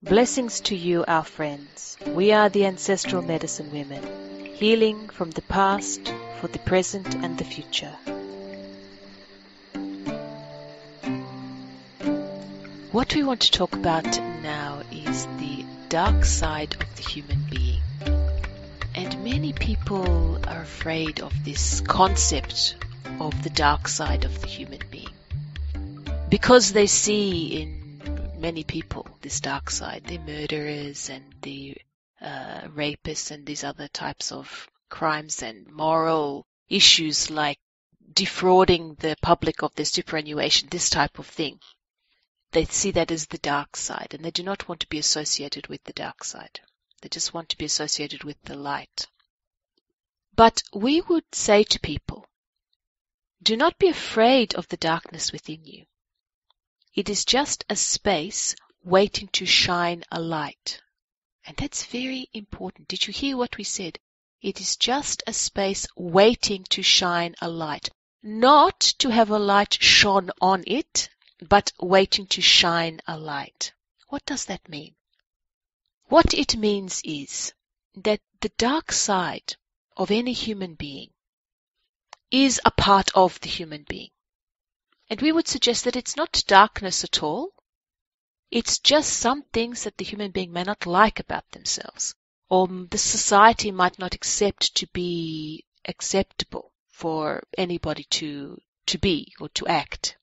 Blessings to you, our friends. We are the Ancestral Medicine Women, healing from the past for the present and the future. What we want to talk about now is the dark side of the human being. And many people are afraid of this concept of the dark side of the human being because they see in many people this dark side, the murderers and the rapists and these other types of crimes and moral issues like defrauding the public of their superannuation, this type of thing. They see that as the dark side, and they do not want to be associated with the dark side. They just want to be associated with the light. But we would say to people, do not be afraid of the darkness within you. It is just a space waiting to shine a light. And that's very important. Did you hear what we said? It is just a space waiting to shine a light. Not to have a light shone on it, but waiting to shine a light. What does that mean? What it means is that the dark side of any human being is a part of the human being. And we would suggest that it's not darkness at all. It's just some things that the human being may not like about themselves, or the society might not accept to be acceptable for anybody to be or to act.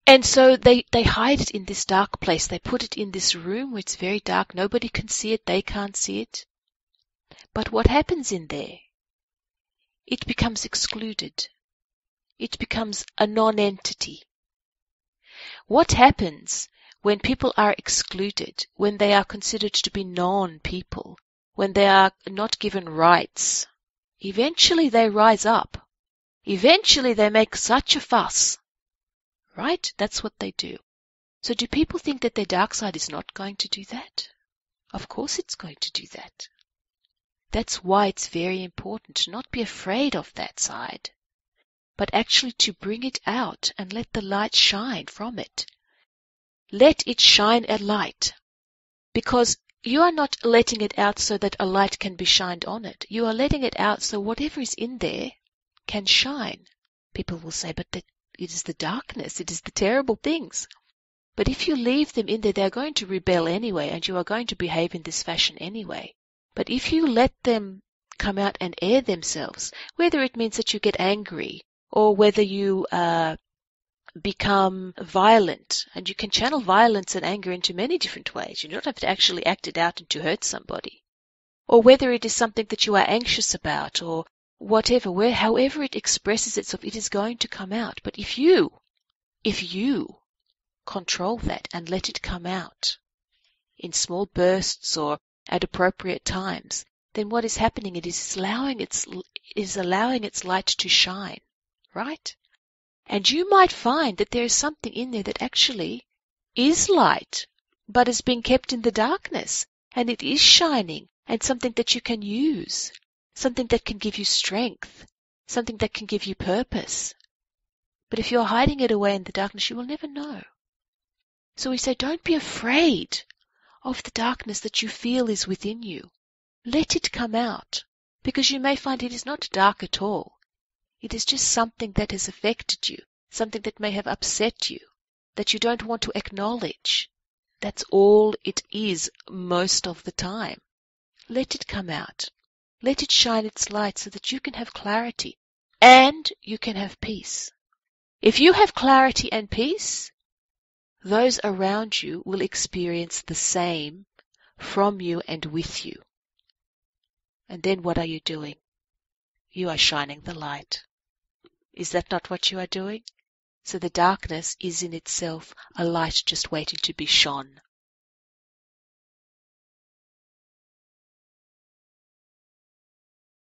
And so they hide it in this dark place. They put it in this room where it's very dark. Nobody can see it. They can't see it. But what happens in there? It becomes excluded. It becomes a non-entity. What happens when people are excluded, when they are considered to be non-people, when they are not given rights? Eventually they rise up. Eventually they make such a fuss. Right? That's what they do. So do people think that their dark side is not going to do that? Of course it's going to do that. That's why it's very important to not be afraid of that side, but actually to bring it out and let the light shine from it. Let it shine a light, because you are not letting it out so that a light can be shined on it. You are letting it out so whatever is in there can shine. People will say, but it is the darkness, it is the terrible things. But if you leave them in there, they are going to rebel anyway, and you are going to behave in this fashion anyway. But if you let them come out and air themselves, whether it means that you get angry, or whether you become violent, and you can channel violence and anger into many different ways. You don't have to actually act it out and to hurt somebody. Or whether it is something that you are anxious about, or whatever, however it expresses itself, it is going to come out. But if you control that and let it come out in small bursts or at appropriate times, then what is happening? It is allowing its light to shine. Right? And you might find that there is something in there that actually is light, but is being kept in the darkness, and it is shining, and something that you can use, something that can give you strength, something that can give you purpose. But if you're hiding it away in the darkness, you will never know. So we say, don't be afraid of the darkness that you feel is within you. Let it come out, because you may find it is not dark at all. It is just something that has affected you, something that may have upset you, that you don't want to acknowledge. That's all it is most of the time. Let it come out. Let it shine its light so that you can have clarity and you can have peace. If you have clarity and peace, those around you will experience the same from you and with you. And then what are you doing? You are shining the light. Is that not what you are doing? So the darkness is in itself a light just waiting to be shone.